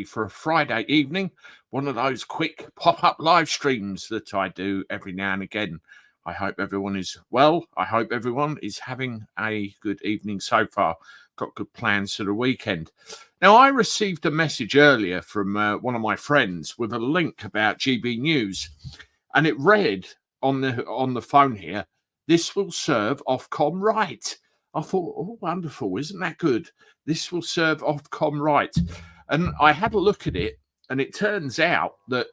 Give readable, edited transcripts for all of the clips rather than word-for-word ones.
for a Friday evening, one of those quick pop-up live streams that I do every now and again. I hope everyone is well. I hope everyone is having a good evening so far. Got good plans for the weekend. Now, I received a message earlier from one of my friends with a link about GB News, and it read on the phone here, "This will serve Ofcom right." I thought, oh, wonderful. Isn't that good? This will serve Ofcom right. And I had a look at it, and it turns out that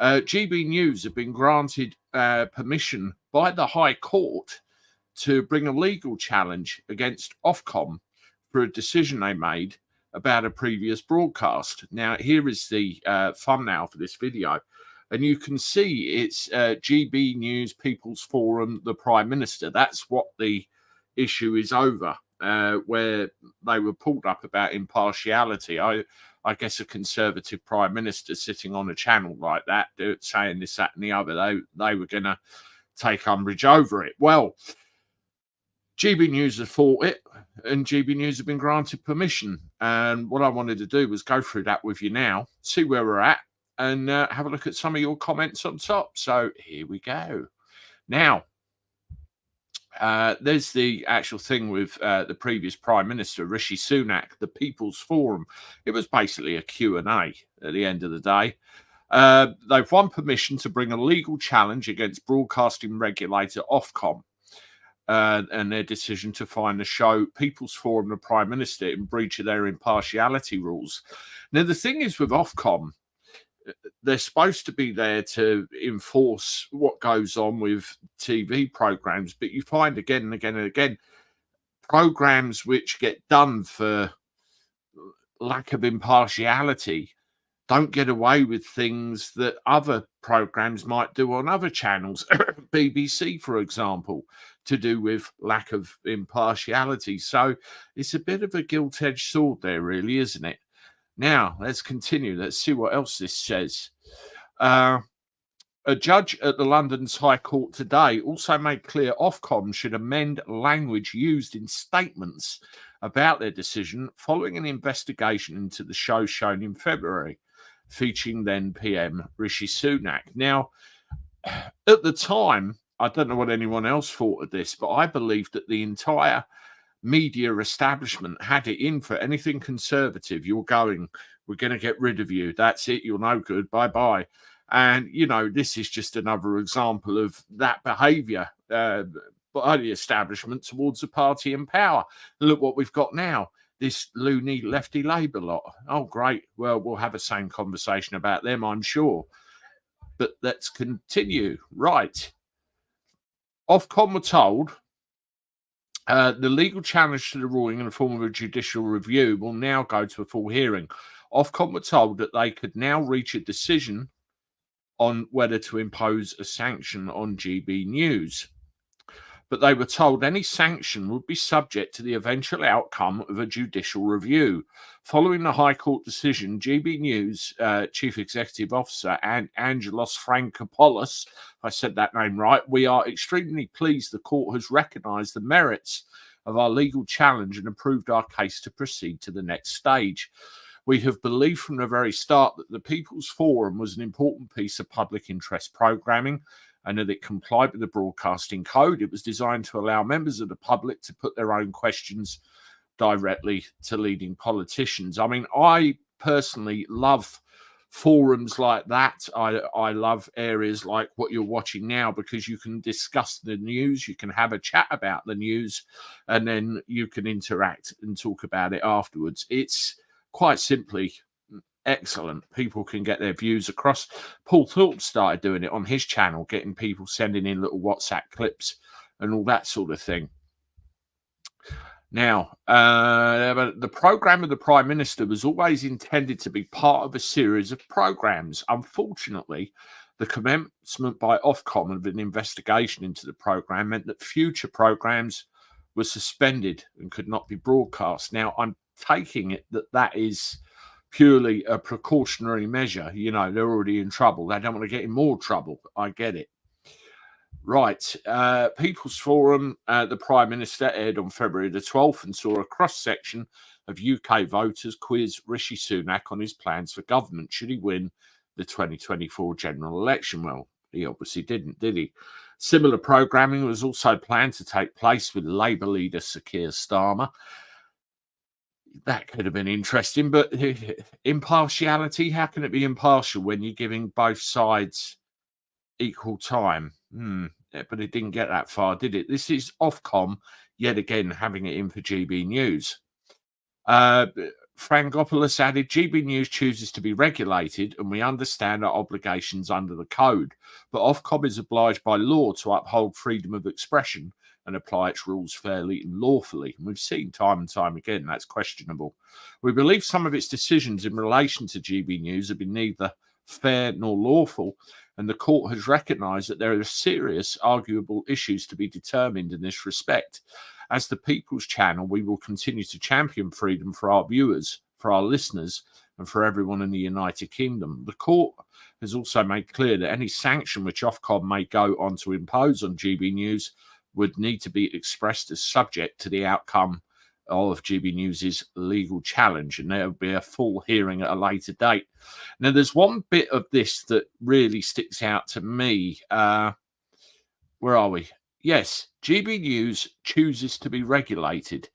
GB News have been granted permission by the High Court to bring a legal challenge against Ofcom for a decision they made about a previous broadcast. Now, here is the thumbnail for this video. And you can see it's GB News, People's Forum, the Prime Minister. That's what the issue is over, where they were pulled up about impartiality. I guess a Conservative Prime Minister sitting on a channel like that, saying this, that and the other, they were going to take umbrage over it. Well, GB News have fought it, and GB News have been granted permission. And what I wanted to do was go through that with you now, see where we're at, and have a look at some of your comments on top. So here we go. Now, there's the actual thing with the previous Prime Minister, Rishi Sunak, the People's Forum. It was basically a Q&A at the end of the day. They've won permission to bring a legal challenge against broadcasting regulator Ofcom and their decision to find the show People's Forum, the Prime Minister, in breach of their impartiality rules. Now, the thing is with Ofcom, they're supposed to be there to enforce what goes on with TV programs, but you find again and again and again programs which get done for lack of impartiality don't get away with things that other programs might do on other channels. BBC, for example, to do with lack of impartiality. So it's a bit of a gilt-edged sword there, really, isn't it? Now, let's continue. Let's see what else this says. A judge at the London's High Court today also made clear Ofcom should amend language used in statements about their decision following an investigation into the show shown in February, featuring then PM Rishi Sunak. Now, at the time, I don't know what anyone else thought of this, but I believed that the entire media establishment had it in for anything conservative. You're going, we're going to get rid of you. That's it. You're no good. Bye-bye. And, you know, this is just another example of that behaviour by the establishment towards the party in power. Look what we've got now. This loony lefty Labour lot. Oh, great. Well, we'll have the same conversation about them, I'm sure. But let's continue. Right. Ofcom were told the legal challenge to the ruling in the form of a judicial review will now go to a full hearing. Ofcom were told that they could now reach a decision on whether to impose a sanction on GB News. But they were told any sanction would be subject to the eventual outcome of a judicial review. Following the High Court decision, GB News Chief Executive Officer Angelos Frankopoulos, if I said that name right, we are extremely pleased the court has recognised the merits of our legal challenge and approved our case to proceed to the next stage. We have believed from the very start that the People's Forum was an important piece of public interest programming and that it complied with the broadcasting code. It was designed to allow members of the public to put their own questions directly to leading politicians. I mean, I personally love forums like that. I love areas like what you're watching now because you can discuss the news, you can have a chat about the news, and then you can interact and talk about it afterwards. It's quite simply excellent. People can get their views across. Paul Thorpe started doing it on his channel, getting people sending in little WhatsApp clips and all that sort of thing. Now, the programme of the Prime Minister was always intended to be part of a series of programmes. Unfortunately, the commencement by Ofcom of an investigation into the programme meant that future programmes were suspended and could not be broadcast. Now, I'm taking it that that is purely a precautionary measure. You know, they're already in trouble. They don't want to get in more trouble. I get it. Right. People's Forum, the Prime Minister, aired on February the 12th and saw a cross-section of UK voters quiz Rishi Sunak on his plans for government should he win the 2024 general election. Well, he obviously didn't, did he? Similar programming was also planned to take place with Labour leader Sir Keir Starmer. That could have been interesting, but impartiality, how can it be impartial when you're giving both sides equal time? But it didn't get that far, did it? This is Ofcom, yet again, having it in for GB News. Frangopoulos added, GB News chooses to be regulated and we understand our obligations under the code, but Ofcom is obliged by law to uphold freedom of expression and apply its rules fairly and lawfully. And we've seen time and time again that's questionable. We believe some of its decisions in relation to GB News have been neither fair nor lawful, and the court has recognised that there are serious arguable issues to be determined in this respect. As the People's Channel, we will continue to champion freedom for our viewers, for our listeners, and for everyone in the United Kingdom. The court has also made clear that any sanction which Ofcom may go on to impose on GB News would need to be expressed as subject to the outcome of GB News's legal challenge, and there will be a full hearing at a later date. Now, there's one bit of this that really sticks out to me. Where are we? Yes, GB News chooses to be regulated.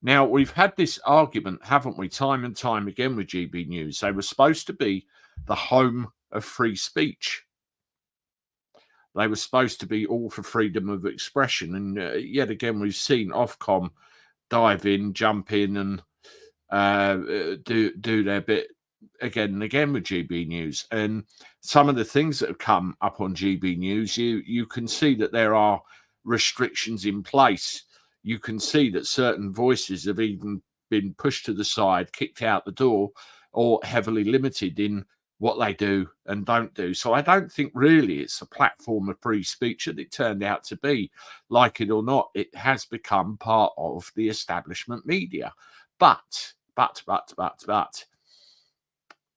Now, we've had this argument, haven't we, time and time again with GB News. They were supposed to be the home of free speech. They were supposed to be all for freedom of expression. And yet again, we've seen Ofcom dive in, jump in and do their bit again and again with GB News. And some of the things that have come up on GB News, you can see that there are restrictions in place. You can see that certain voices have even been pushed to the side, kicked out the door, or heavily limited in what they do and don't do. So I don't think really it's a platform of free speech that it turned out to be. Like it or not, it has become part of the establishment media. But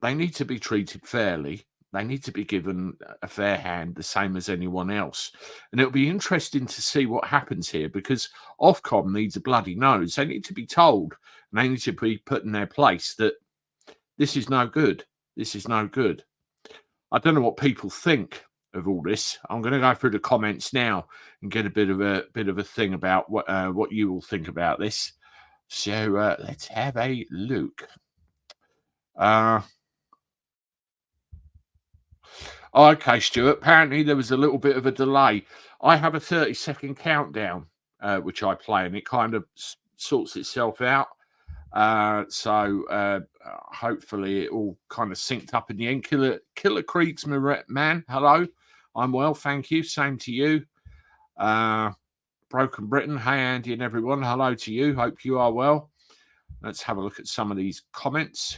they need to be treated fairly. They need to be given a fair hand, the same as anyone else. And it'll be interesting to see what happens here, because Ofcom needs a bloody nose. They need to be told, and they need to be put in their place that this is no good. This is no good. I don't know what people think of all this. I'm going to go through the comments now and get a bit of a thing about what you all think about this. So let's have a look. Okay, Stuart. Apparently there was a little bit of a delay. I have a 30-second countdown, which I play, and it kind of sorts itself out. So hopefully it all kind of synced up in the end. Killer Creeks, man. Hello. I'm well, thank you. Same to you. Broken Britain. Hey, Andy and everyone. Hello to you. Hope you are well. Let's have a look at some of these comments.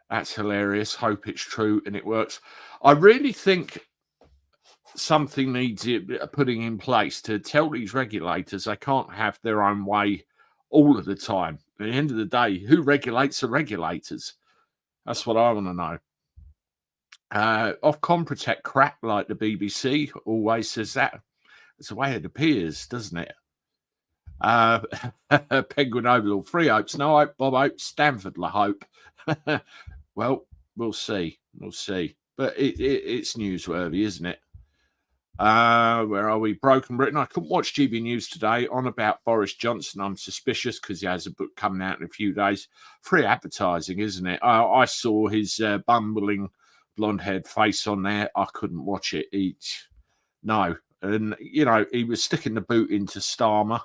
That's hilarious. Hope it's true and it works. I really think something needs putting in place to tell these regulators they can't have their own way all of the time. At the end of the day, who regulates the regulators? That's what I want to know. Ofcom protect crap like the BBC always says that. It's the way it appears, doesn't it? Penguin Overlord, Free Hopes, No Hope, Bob Hope, Stanford La Hope. Well, we'll see. We'll see. But it's newsworthy, isn't it? Where are we? Broken Britain. I couldn't watch GB News today on about Boris Johnson. I'm suspicious because he has a book coming out in a few days. Free advertising, isn't it? I saw his bumbling blonde-haired face on there. I couldn't watch it. No. And, you know, he was sticking the boot into Starmer,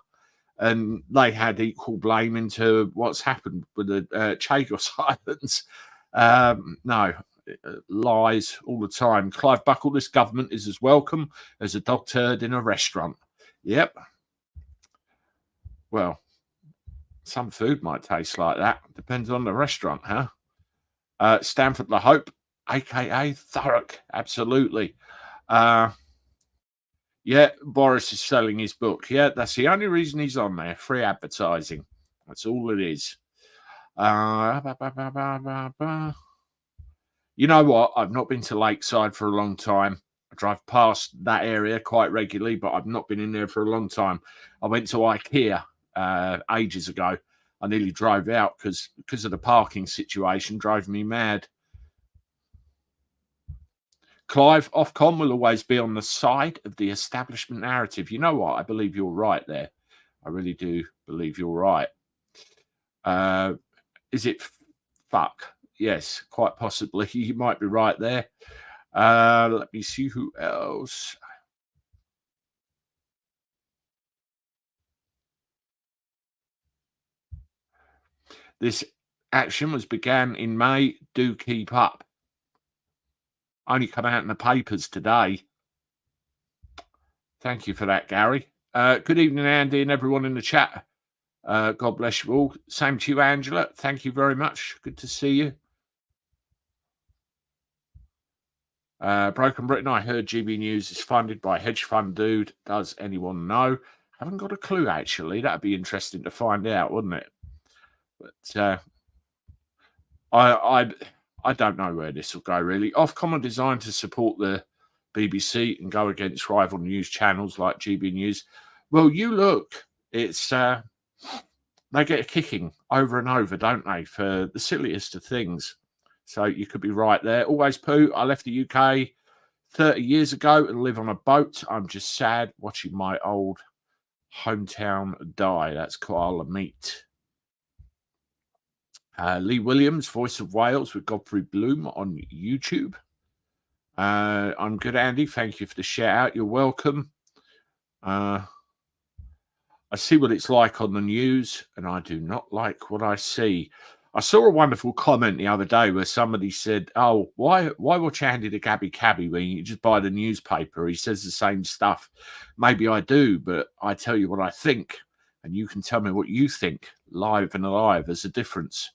and they had equal blame into what's happened with the Chagos Islands. No. Lies all the time. Clive Buckle, this government is as welcome as a dog turd in a restaurant. Yep. Well, some food might taste like that. Depends on the restaurant, huh? Stanford La Hope, a.k.a. Thurrock. Absolutely. Yeah, Boris is selling his book. Yeah, that's the only reason he's on there. Free advertising. That's all it is. You know what? I've not been to Lakeside for a long time. I drive past that area quite regularly, but I've not been in there for a long time. I went to IKEA ages ago. I nearly drove out because of the parking situation, drove me mad. Clive, Ofcom will always be on the side of the establishment narrative. You know what? I believe you're right there. I really do believe you're right. Is it fuck? Yes, quite possibly. You might be right there. Let me see who else. This action was began in May. Do keep up. Only come out in the papers today. Thank you for that, Gary. Good evening, Andy, and everyone in the chat. God bless you all. Same to you, Angela. Thank you very much. Good to see you. Broken Britain, I heard GB News is funded by hedge fund dude. Does anyone know? Haven't got a clue, actually. That'd be interesting to find out, wouldn't it? But I don't know where this will go, really. Ofcom are designed to support the BBC and go against rival news channels like GB News. Well, you look, it's they get a kicking over and over, don't they, for the silliest of things. So you could be right there. Always Pooh, I left the UK 30 years ago and live on a boat. I'm just sad watching my old hometown die. That's Koala Meat. Lee Williams, Voice of Wales with Godfrey Bloom on YouTube. I'm good, Andy. Thank you for the shout out. You're welcome. I see what it's like on the news, and I do not like what I see. I saw a wonderful comment the other day where somebody said, "Oh, why watch Andy to Cabby when you just buy the newspaper? He says the same stuff." Maybe I do, but I tell you what I think, and you can tell me what you think. Live and alive, there's a difference.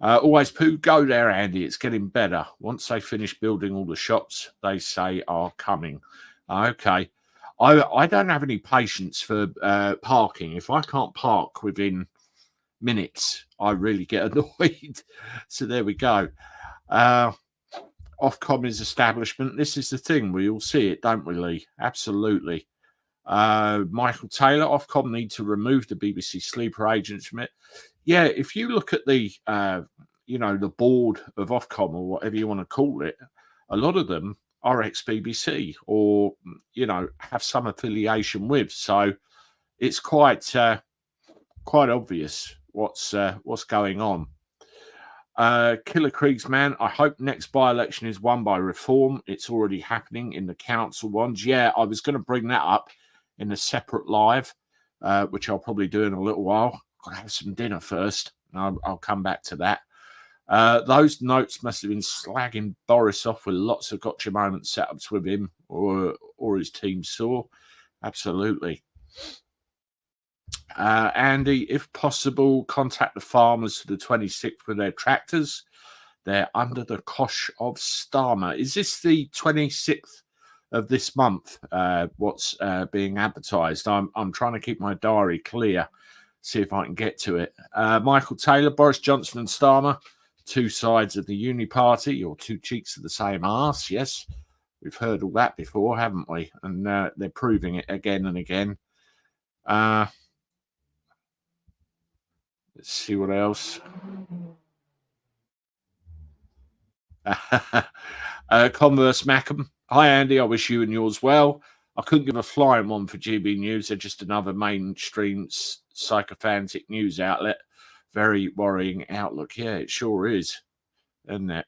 Always Pooh, go there, Andy. It's getting better. Once they finish building all the shops, they say are coming. Okay. I don't have any patience for parking. If I can't park within minutes, I really get annoyed. So there we go. Ofcom is establishment. This is the thing. We all see it, don't we, Lee? Absolutely. Michael Taylor, Ofcom need to remove the BBC sleeper agents from it. Yeah, if you look at the, the board of Ofcom or whatever you want to call it, a lot of them are ex-BBC or, have some affiliation with. So it's quite obvious what's going on. Killer Krieg's man, I hope next by-election is won by reform. It's already happening in the council ones. Yeah, I was going to bring that up in a separate live, which I'll probably do in a little while. Got to have some dinner first. I'll come back to that. Those notes must have been slagging Boris off with lots of gotcha moment setups with him or his team saw. Absolutely. Andy, if possible, contact the farmers to the 26th for their tractors. They're under the cosh of Starmer. Is this the 26th of this month? What's being advertised? I'm trying to keep my diary clear. See if I can get to it. Michael Taylor, Boris Johnson and Starmer, two sides of the uni party or two cheeks of the same arse. Yes, we've heard all that before, haven't we? And they're proving it again and again. Let's see what else. Converse Mackham. Hi, Andy. I wish you and yours well. I couldn't give a flying one for GB News. They're just another mainstream sycophantic news outlet. Very worrying outlook. Yeah, it sure is, isn't it?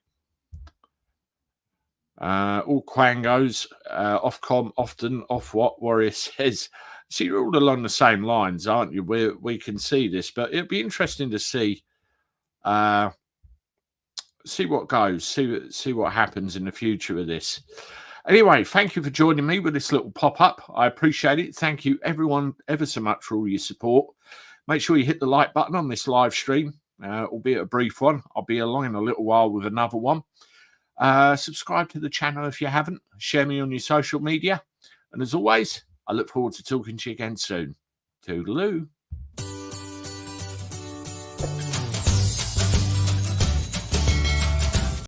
All quangos, Ofcom, often, off what Warrior says. See, you're all along the same lines, aren't you? We can see this, but it'll be interesting to see what goes, see what happens in the future with this. Anyway, thank you for joining me with this little pop-up. I appreciate it. Thank you, everyone, ever so much for all your support. Make sure you hit the like button on this live stream, albeit a brief one. I'll be along in a little while with another one. Subscribe to the channel if you haven't. Share me on your social media. And as always, I look forward to talking to you again soon. Toodaloo.